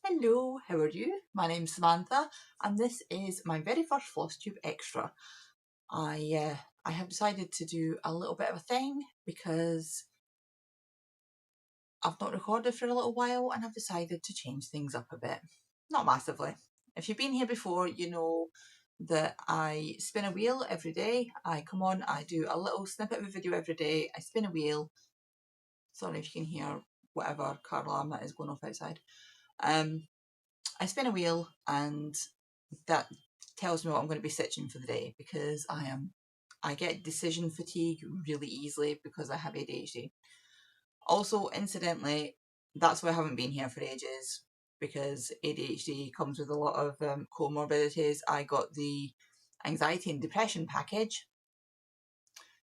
Hello, how are you? My name's Samantha and this is my very first Flosstube extra. I have decided to do a little bit of a thing because I've not recorded for a little while and I've decided to change things up a bit. Not massively. If you've been here before, you know that I spin a wheel every day. I come on, I do a little snippet of a video every day. I spin a wheel. Sorry if you can hear whatever car alarm that is going off outside. I spin a wheel and that tells me what I'm going to be stitching for the day because I get decision fatigue really easily because I have ADHD. Also, incidentally, that's why I haven't been here for ages because ADHD comes with a lot of comorbidities. I got the anxiety and depression package,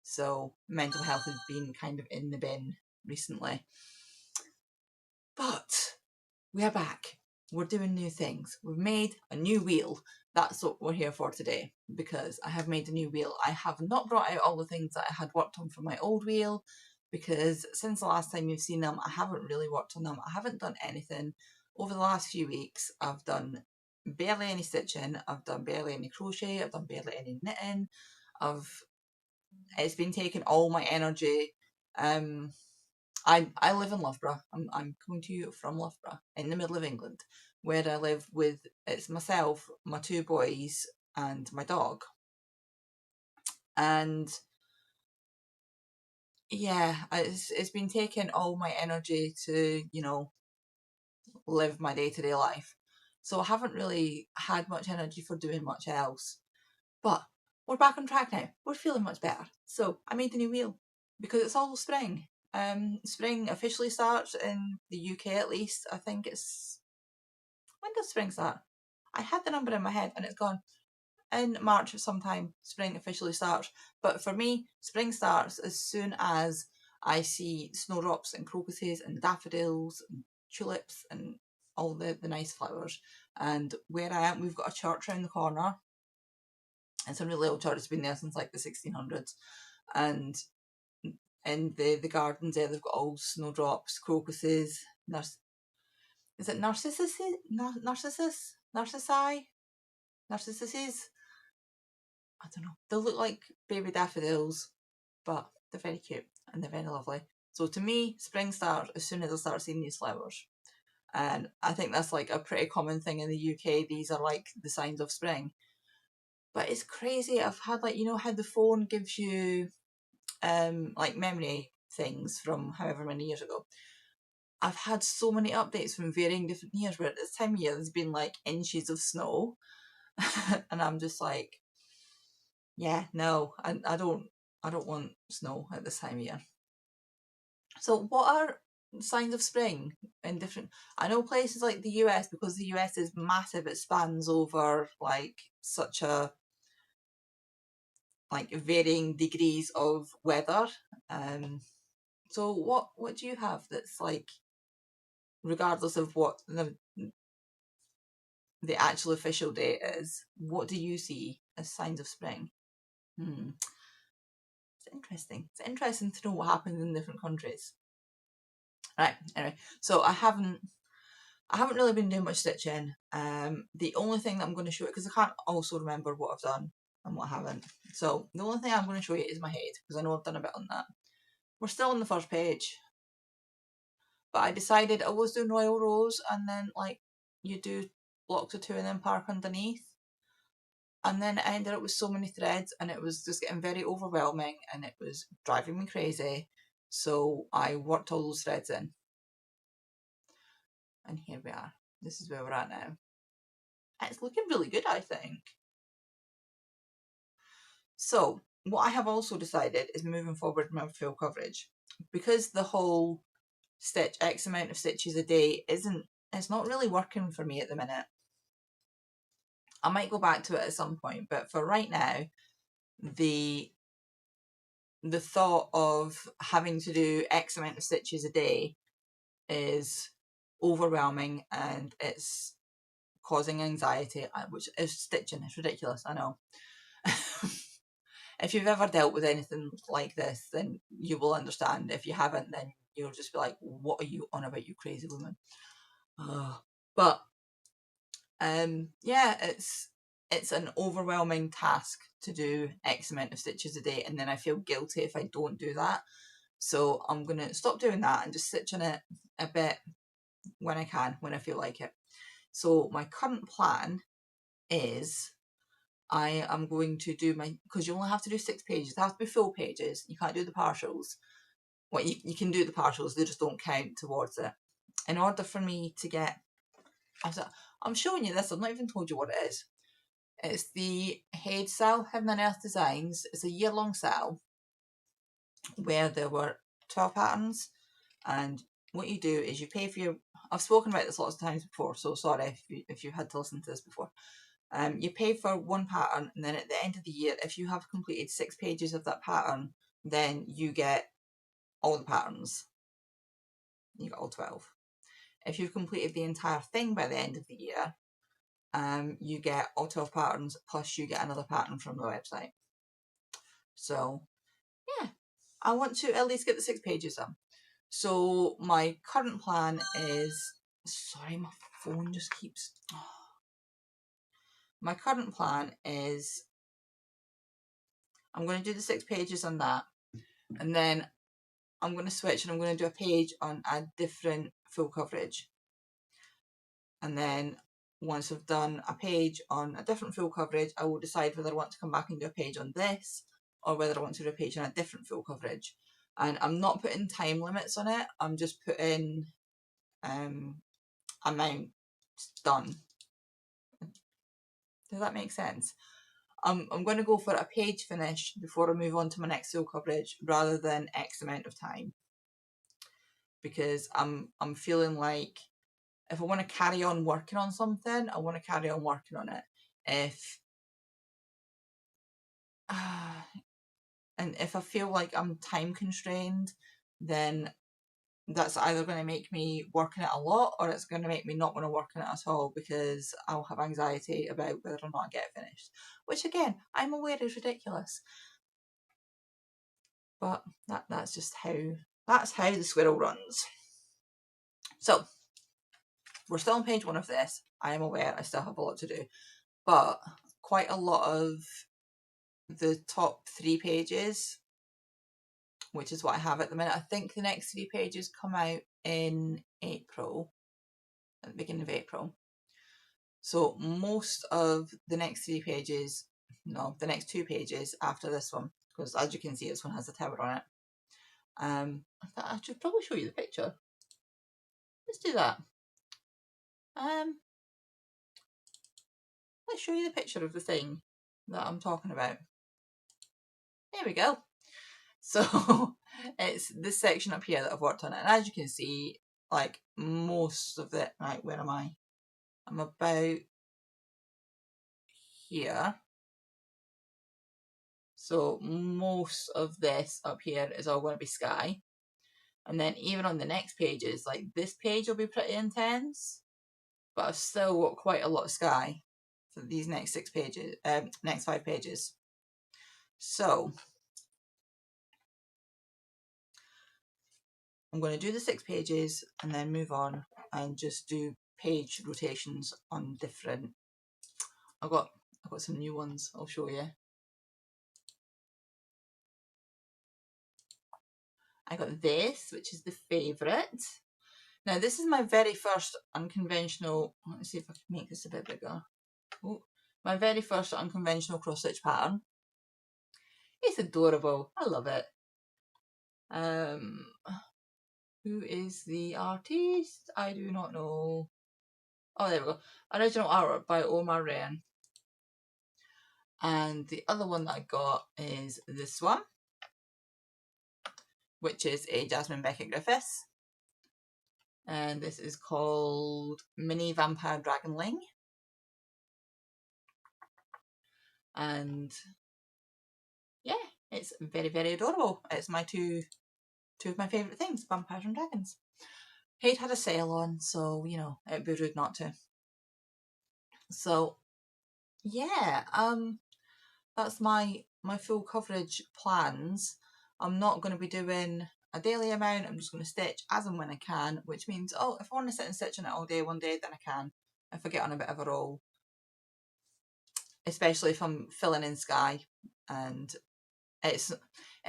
so mental health has been kind of in the bin recently. But we are back. We're doing new things. We've made a new wheel. That's what we're here for today because I have made a new wheel. I have not brought out all the things that I had worked on for my old wheel because since the last time you've seen them, I haven't really worked on them. I haven't done anything. Over the last few weeks, I've done barely any stitching. I've done barely any crochet. I've done barely any knitting. It's been taking all my energy. I live in Loughborough. I'm coming to you from Loughborough in the middle of England, where I live with it's myself, my two boys, and my dog. And yeah, it's been taking all my energy to live my day-to-day life. So I haven't really had much energy for doing much else. But we're back on track now. We're feeling much better. So I made the new wheel because it's all spring. Spring officially starts in the UK at least. I think it's... When does spring start? I had the number in my head and it's gone. In March sometime, spring officially starts. But for me, spring starts as soon as I see snowdrops and crocuses and daffodils and tulips and all the nice flowers. And where I am, we've got a church around the corner. It's a really old church. It's been there since like the 1600s. And in the gardens there, they've got all snowdrops, crocuses, is it narcissus? Narcissi? Narcissuses? I don't know. They look like baby daffodils, but they're very cute and they're very lovely. So to me, spring starts as soon as I start seeing these flowers. And I think that's like a pretty common thing in the UK. These are like the signs of spring. But it's crazy. I've had like, you know how the phone gives you like memory things from however many years ago. I've had so many updates from varying different years where at this time of year there's been like inches of snow and I'm just like, yeah, no, I don't want snow at this time of year. So what are signs of spring in different... I know places like the US, because the US is massive, it spans over like such a like varying degrees of weather. So what do you have that's like, regardless of what the actual official date is, what do you see as signs of spring? It's interesting. It's interesting to know what happens in different countries. Right, anyway, so I haven't really been doing much stitching. The only thing that I'm going to show you, because I can't also remember what I've done and what I haven't. So the only thing I'm going to show you is my head, because I know I've done a bit on that. We're still on the first page. But I decided I was doing royal rows and then like you do blocks of 2 and then park underneath. And then I ended up with so many threads and it was just getting very overwhelming and it was driving me crazy. So I worked all those threads in. And here we are. This is where we're at now. It's looking really good, I think. So what I have also decided is moving forward my full coverage. Because the whole stitch X amount of stitches a day it's not really working for me at the minute. I might go back to it at some point, but for right now, the thought of having to do X amount of stitches a day is overwhelming and it's causing anxiety, which is stitching. It's ridiculous, I know. If you've ever dealt with anything like this, then you will understand. If you haven't, then you'll just be like, what are you on about, you crazy woman? But Yeah, it's an overwhelming task to do X amount of stitches a day, and then I feel guilty if I don't do that. So I'm going to stop doing that and just stitch on it a bit when I can, when I feel like it. So my current plan is I am going to do my, because you only have to do 6 pages, they have to be full pages, you can't do the partials. Well, you can do the partials, they just don't count towards it. In order for me to get, I'm showing you this, I've not even told you what it is. It's the Head Sale, Heaven and Earth Designs. It's a year-long sale where there were 12 patterns, and what you do is you pay for your, I've spoken about this lots of times before, so sorry if you had to listen to this before. You pay for one pattern, and then at the end of the year, if you have completed 6 pages of that pattern, then you get all the patterns. You get all 12. If you've completed the entire thing by the end of the year, you get all 12 patterns, plus you get another pattern from the website. So yeah, I want to at least get the 6 pages done. So my current plan is, sorry, my phone just keeps, my current plan is I'm going to do the 6 pages on that, and then I'm going to switch and I'm going to do a page on a different full coverage. And then once I've done a page on a different full coverage, I will decide whether I want to come back and do a page on this, or whether I want to do a page on a different full coverage. And I'm not putting time limits on it, I'm just putting amount done. Does that make sense? I'm going to go for a page finish before I move on to my next full coverage, rather than X amount of time, because I'm feeling like if I want to carry on working on something, I want to carry on working on it. And if I feel like I'm time constrained, then that's either going to make me work on it a lot, or it's going to make me not want to work on it at all, because I'll have anxiety about whether or not I get it finished. Which again, I'm aware is ridiculous. But that's just how the squirrel runs. So we're still on page 1 of this. I am aware I still have a lot to do, but quite a lot of the top 3 pages, which is what I have at the minute. I think the next 3 pages come out in April, at the beginning of April. So most of the next 3 pages, no, the next 2 pages after this one, because as you can see, this one has a tower on it. I should probably show you the picture. Let's do that. Let's show you the picture of the thing that I'm talking about. There we go. So it's this section up here that I've worked on, and as you can see, like most of it, right, where am I? I'm about here. So most of this up here is all going to be sky. And then even on the next pages, like this page will be pretty intense, but I've still got quite a lot of sky for these next 6 pages, next 5 pages. So I'm going to do the 6 pages and then move on and just do page rotations on different. I've got some new ones I'll show you. I got this, which is the favourite. Now this is my very first unconventional, let's see if I can make this a bit bigger. Oh, my very first unconventional cross stitch pattern. It's adorable, I love it. Who is the artist? I do not know. Oh, there we go. Original artwork by Omar Ryan. And the other one that I got is this one, which is a Jasmine Beckett Griffiths. And this is called Mini Vampire Dragonling. And yeah, it's very, very adorable. It's my two of my favourite things, vampires and dragons. It had a sale on, so you know, it'd be rude not to. So yeah, that's my full coverage plans. I'm not going to be doing a daily amount. I'm just going to stitch as and when I can, which means, oh, if I want to sit and stitch on it all day one day, then I can. if I get on a bit of a roll, especially if I'm filling in sky. And it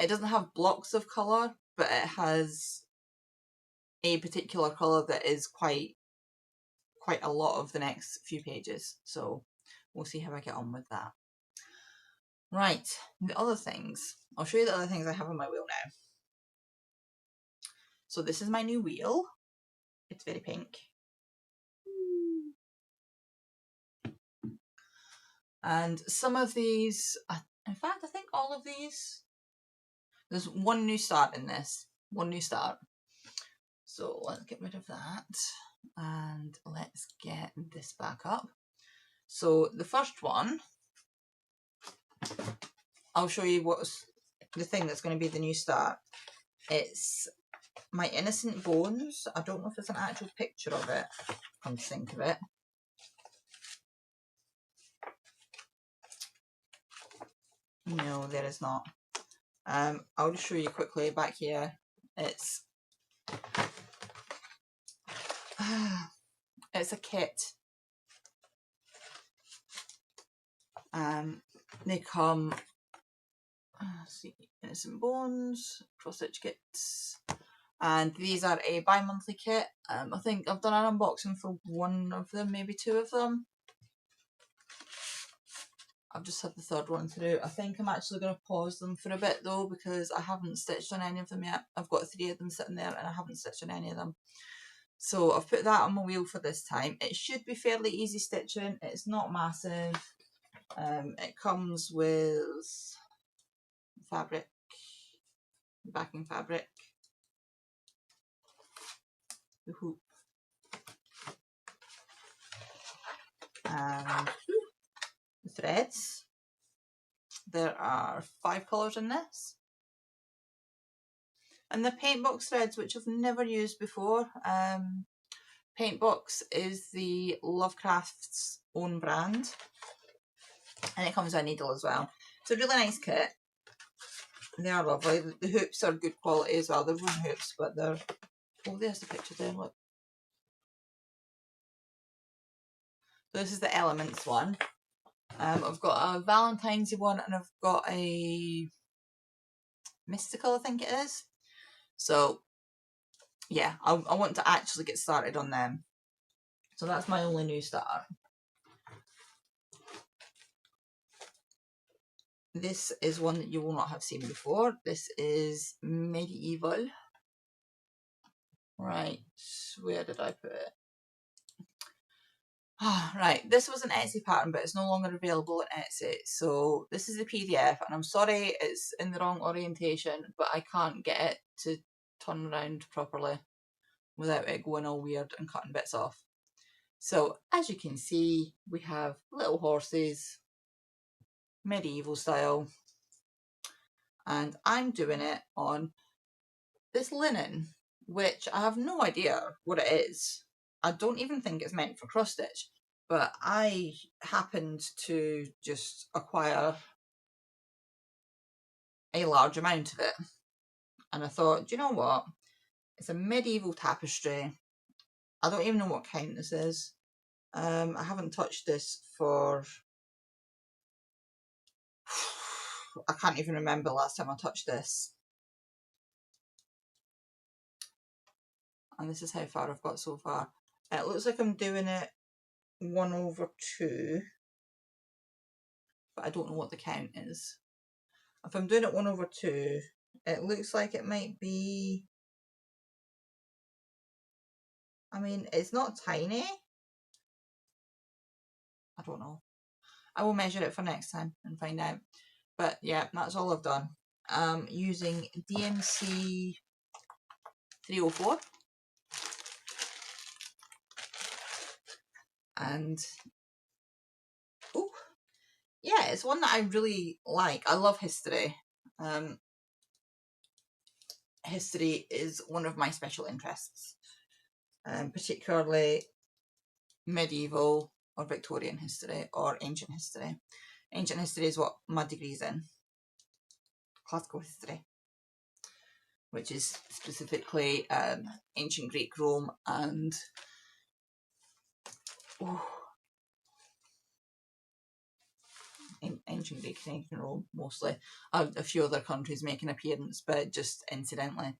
doesn't have blocks of colour, but it has a particular colour that is quite a lot of the next few pages. So we'll see how I get on with that. Right, the other things. I'll show you the other things I have on my wheel now. So this is my new wheel. It's very pink. And some of these, in fact, I think all of these, there's one new start in this. One new start. So let's get rid of that. And let's get this back up. So the first one, I'll show you what's the thing that's going to be the new start. It's my Innocent Bones. I don't know if there's an actual picture of it, come to think of it. No, there is not. I'll just show you quickly back here. It's it's a kit. They come, let's see, Innocent Bones, cross-stitch kits, and these are a bi-monthly kit. I think I've done an unboxing for one of them, maybe two of them. I've just had the third one to do. I think I'm actually going to pause them for a bit though, because I haven't stitched on any of them yet. I've got 3 of them sitting there and I haven't stitched on any of them. So I've put that on my wheel for this time. It should be fairly easy stitching. It's not massive. It comes with fabric, backing fabric, the hoop, and the threads. There are 5 colours in this. And the Paintbox threads, which I've never used before. Paintbox is the Lovecraft's own brand. And it comes with a needle as well. It's a really nice kit. They are lovely. The hoops are good quality as well. They're wooden hoops, but they're... Oh, there's the picture there, look. So this is the Elements one. I've got a Valentine's one and I've got a Mystical, I think it is. So, yeah, I want to actually get started on them. So that's my only new start. This is one that you will not have seen before. This is Medieval. Right, where did I put it? Right, this was an Etsy pattern, but it's no longer available on Etsy. So this is the PDF, and I'm sorry it's in the wrong orientation, but I can't get it to turn around properly without it going all weird and cutting bits off. So as you can see, we have little horses, medieval style, and I'm doing it on this linen, which I have no idea what it is. I don't even think it's meant for cross stitch, but I happened to just acquire a large amount of it, and I thought, do you know what, it's a medieval tapestry. I don't even know what kind this is. I haven't touched this for I can't even remember the last time I touched this. And this is how far I've got so far. It looks like I'm doing it 1/2, but I don't know what the count is. If I'm doing it 1/2, it looks like it might be, I mean, it's not tiny. I don't know. I will measure it for next time and find out. But yeah, that's all I've done. Using DMC 304. And oh, yeah, it's one that I really like. I love history. History is one of my special interests, particularly medieval or Victorian history or ancient history. Ancient history is what my degree's in. Classical history, which is specifically ancient Greek, Rome, and Oh, ancient Greek and ancient Rome mostly. A few other countries make an appearance, but just incidentally.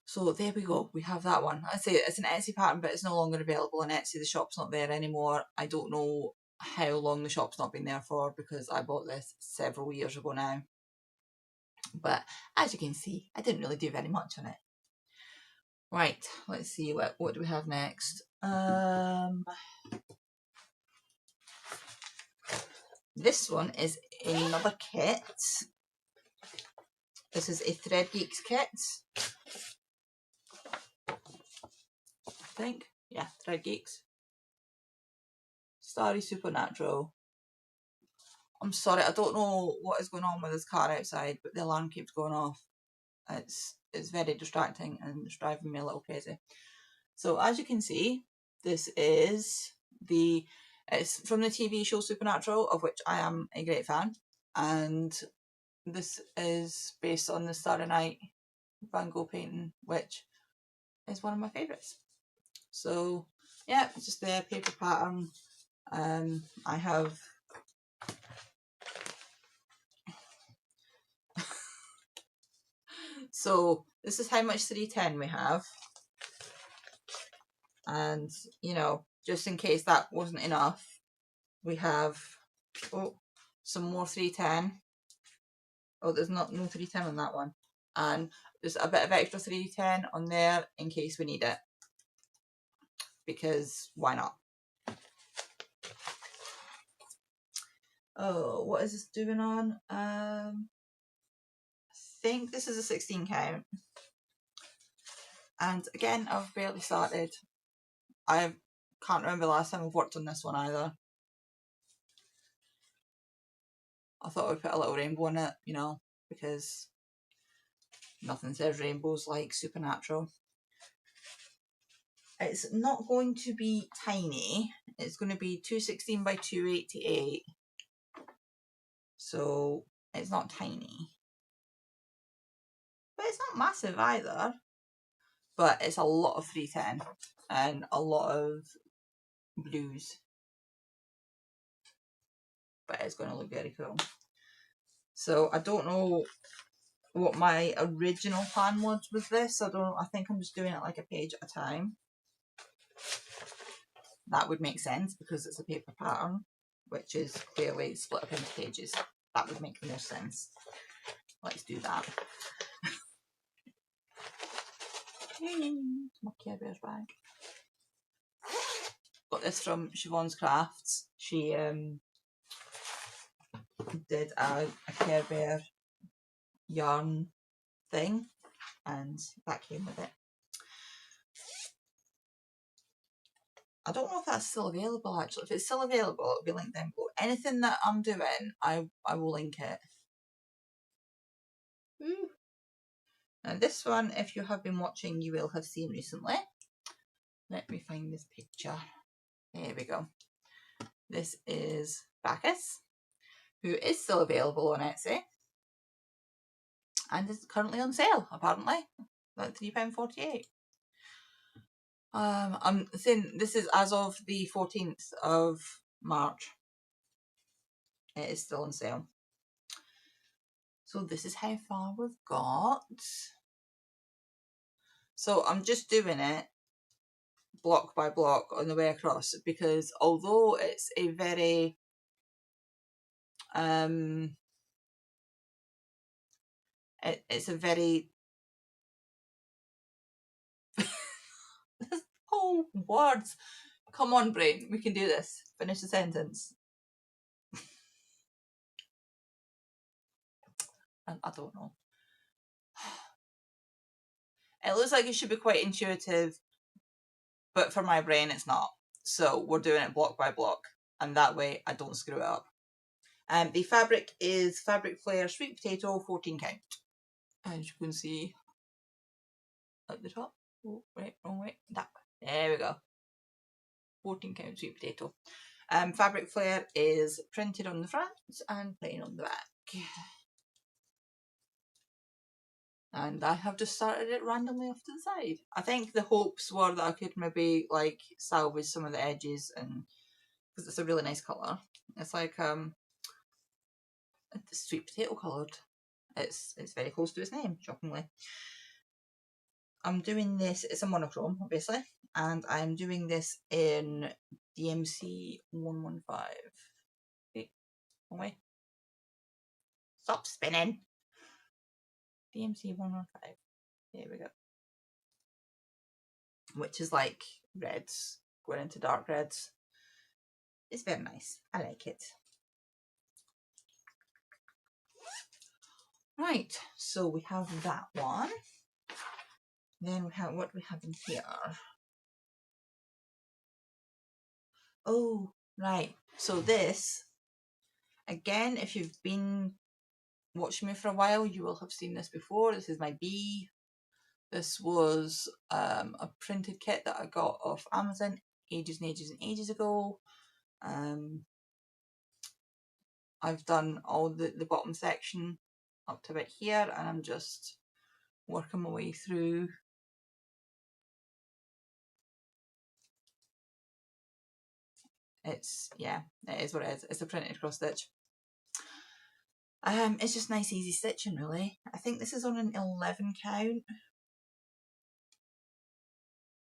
So there we go, we have that one. I say it's an Etsy pattern, but it's no longer available on Etsy. The shop's not there anymore. I don't know how long the shop's not been there for, because I bought this several years ago now. But as you can see, I didn't really do very much on it. Right, let's see, what do we have next? This one is another kit. This is a Thread Geeks kit. I think. Yeah, Thread Geeks. Starry Supernatural. I'm sorry, I don't know what is going on with this car outside, but the alarm keeps going off. It's very distracting and it's driving me a little crazy. So as you can see, this is it's from the TV show Supernatural, of which I am a great fan, and this is based on the Starry Night Van Gogh painting, which is one of my favourites. So yeah, it's just the paper pattern. I have so this is how much 310 we have, and you know, just in case that wasn't enough, we have some more 310. Oh, there's no 310 on that one, and there's a bit of extra 310 on there in case we need it, because why not? Oh, what is this doing on? I think this is a 16 count, and again, I've barely started. I can't remember the last time I've worked on this one either. I thought I would put a little rainbow in it, you know, because nothing says rainbows like Supernatural. It's not going to be tiny. It's going to be 216 by 288. So it's not tiny. But it's not massive either. But it's a lot of 310 and a lot of blues. But it's going to look very cool. So I don't know what my original plan was with this. I think I'm just doing it like a page at a time. That would make sense because it's a paper pattern, which is clearly split up into pages. That would make the most sense. Let's do that. My Care Bears bag. Got this from Siobhan's Crafts. She did a Care Bear yarn thing, and that came with it. I don't know if that's still available actually. If it's still available, it'll be linked down below. Anything that I'm doing, I will link it. Now this one, if you have been watching, you will have seen recently. Let me find this picture. There we go. This is Bacchus, who is still available on Etsy and is currently on sale, apparently, at £3.48. I'm saying this is as of the 14th of March. It is still on sale. So this is how far we've got. So I'm just doing it block by block on the way across, because although it's a very it's a very oh, words, come on brain, we can do this. Finish the sentence. I don't know. It looks like it should be quite intuitive, but for my brain it's not. So we're doing it block by block, and that way I don't screw it up. The fabric is Fabric Flare Sweet Potato 14 count. As you can see at the top. Oh, right, wrong way. That way. There we go. 14 count sweet potato. Fabric Flare is printed on the front and plain on the back. and I have just started it randomly off to the side. I think the hopes were that I could maybe like salvage some of the edges, and because it's a really nice colour. It's like sweet potato coloured. It's very close to its name, shockingly. I'm doing this, it's a monochrome obviously, and I'm doing this in DMC 115. Wait, away. Stop spinning. DMC 115. There we go. Which is like reds, going into dark reds. It's very nice. I like it. Right, so we have that one. Then we have, what do we have in here? Oh, right. So this, again, if you've been watching me for a while, you will have seen this before. This is my bee. This was a printed kit that I got off Amazon ages and ages and ages ago. I've done all the bottom section up to about here, and I'm just working my way through. It's, yeah, it is what it is. It's a printed cross stitch. It's just nice easy stitching really. I think this is on an 11 count.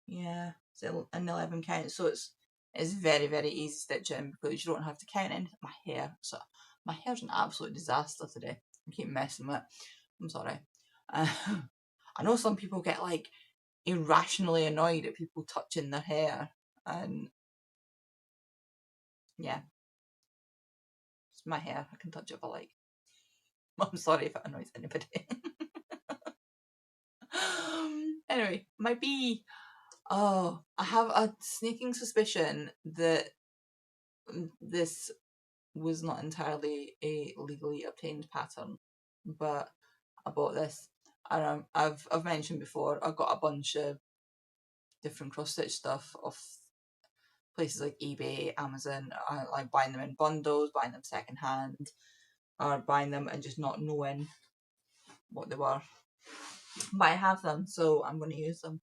Yeah, it's an 11 count, so it's very, very easy stitching because you don't have to count in my hair. So my hair's an absolute disaster today. I keep messing with it. I'm sorry. I know some people get like irrationally annoyed at people touching their hair, and yeah, it's my hair. I can touch it if I like. I'm sorry if it annoys anybody. Anyway, my bee. Oh, I have a sneaking suspicion that this was not entirely a legally obtained pattern, but I bought this. And I've mentioned before, I got a bunch of different cross stitch stuff off places like eBay, Amazon. I like buying them in bundles, buying them second hand, or buying them and just not knowing what they were. But I have them, so I'm going to use them.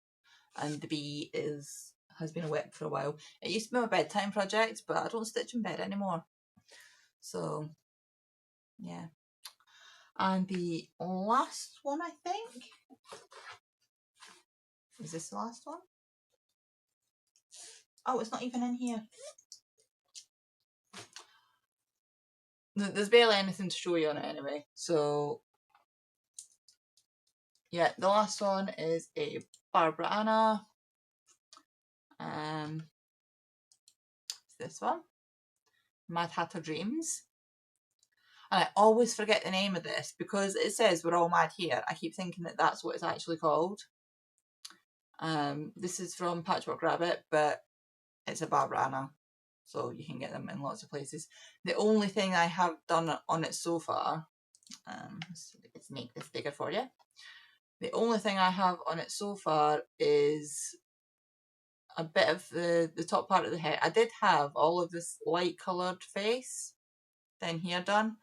And the bee has been a whip for a while. It used to be my bedtime project, but I don't stitch in bed anymore. So yeah. And the last one, I think, is this the last one? Oh, it's not even in here. There's barely anything to show you on it anyway. So yeah, the last one is a Barbara Anna. It's this one, Mad Hatter Dreams. And I always forget the name of this because it says we're all mad here. I keep thinking that that's what it's actually called. This is from Patchwork Rabbit, but it's a Barbara Anna, so you can get them in lots of places. The only thing I have done on it so far, let's make this bigger for you. The only thing I have on it so far is a bit of the top part of the head. I did have all of this light coloured face down here done,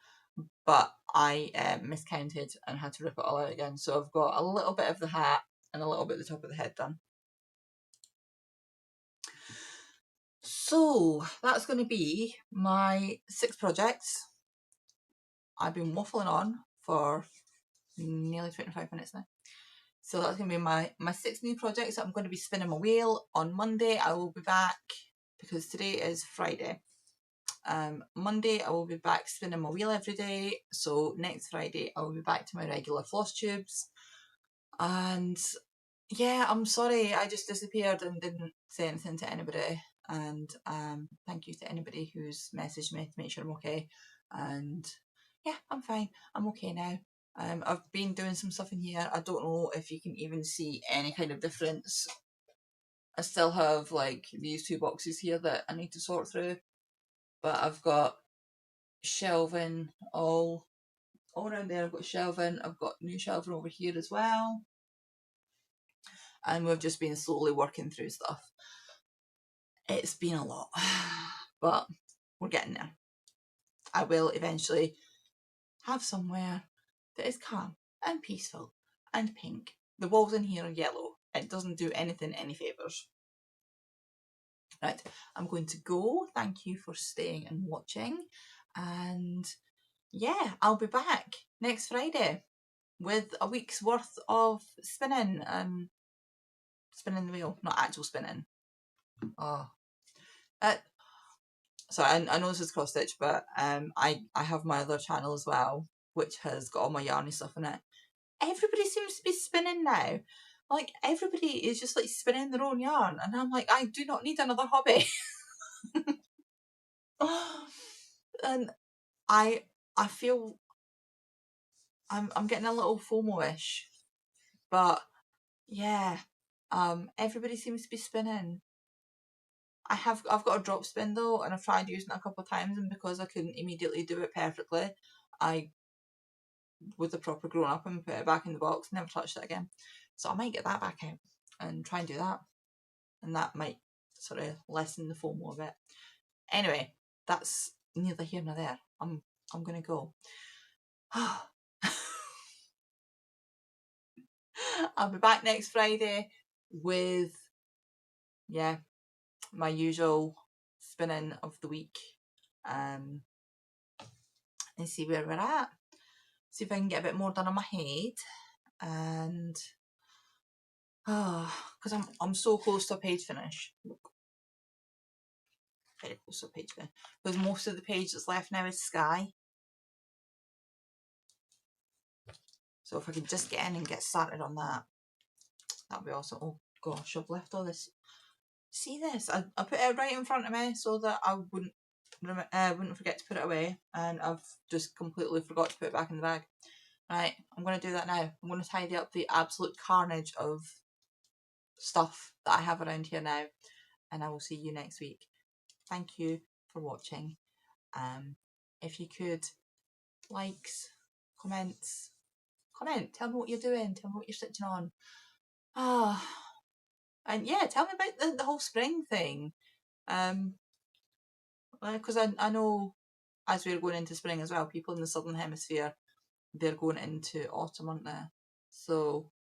but I miscounted and had to rip it all out again. So I've got a little bit of the hat and a little bit of the top of the head done. So that's going to be my 6 projects. I've been waffling on for nearly 25 minutes now. So that's going to be my 6 new projects that I'm going to be spinning my wheel. On Monday I will be back, because today is Friday. Monday I will be back spinning my wheel every day. So next Friday I will be back to my regular Flosstubes. And yeah, I'm sorry I just disappeared and didn't say anything to anybody. And thank you to anybody who's messaged me to make sure I'm okay. And yeah, I'm fine. I'm okay now. I've been doing some stuff in here. I don't know if you can even see any kind of difference. I still have like these 2 boxes here that I need to sort through. But I've got shelving all around there. I've got shelving. I've got new shelving over here as well. And we've just been slowly working through stuff. It's been a lot, but we're getting there. I will eventually have somewhere that is calm and peaceful and pink. The walls in here are yellow. It doesn't do anything any favours. Right, I'm going to go. Thank you for staying and watching. And yeah, I'll be back next Friday with a week's worth of spinning and spinning the wheel. Not actual spinning. Oh. So I know this is cross stitch, but I have my other channel as well, which has got all my yarny stuff in it. Everybody seems to be spinning now. Like, everybody is just like spinning their own yarn, and I'm like, I do not need another hobby. And I feel I'm getting a little FOMO-ish, but yeah, everybody seems to be spinning. I've got a drop spin though, and I've tried using it a couple of times, and because I couldn't immediately do it perfectly, I, with the proper grown up, and put it back in the box, never touched it again. So I might get that back out and try and do that, and that might sort of lessen the FOMO a bit. Anyway, that's neither here nor there. I'm gonna go. I'll be back next Friday with, yeah, my usual spinning of the week, and see where we're at. See if I can get a bit more done on my head, and because I'm so close to a page finish. Very close to a page finish, because most of the page that's left now is sky. So if I could just get in and get started on that, that'd be awesome. Oh gosh, I've left all this. See this? I put it right in front of me so that I wouldn't forget to put it away, and I've just completely forgot to put it back in the bag. Right, I'm going to do that now. I'm going to tidy up the absolute carnage of stuff that I have around here now, and I will see you next week. Thank you for watching. If you could, likes, comments, tell me what you're doing, tell me what you're stitching on. And yeah, tell me about the whole spring thing. Because I know as we're going into spring as well, people in the southern hemisphere, they're going into autumn, aren't they? So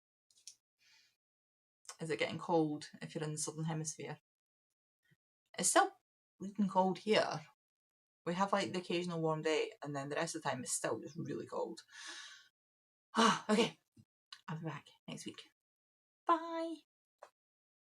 is it getting cold if you're in the southern hemisphere? It's still bleeding cold here. We have like the occasional warm day, and then the rest of the time it's still just really cold. Okay, I'll be back next week. Bye.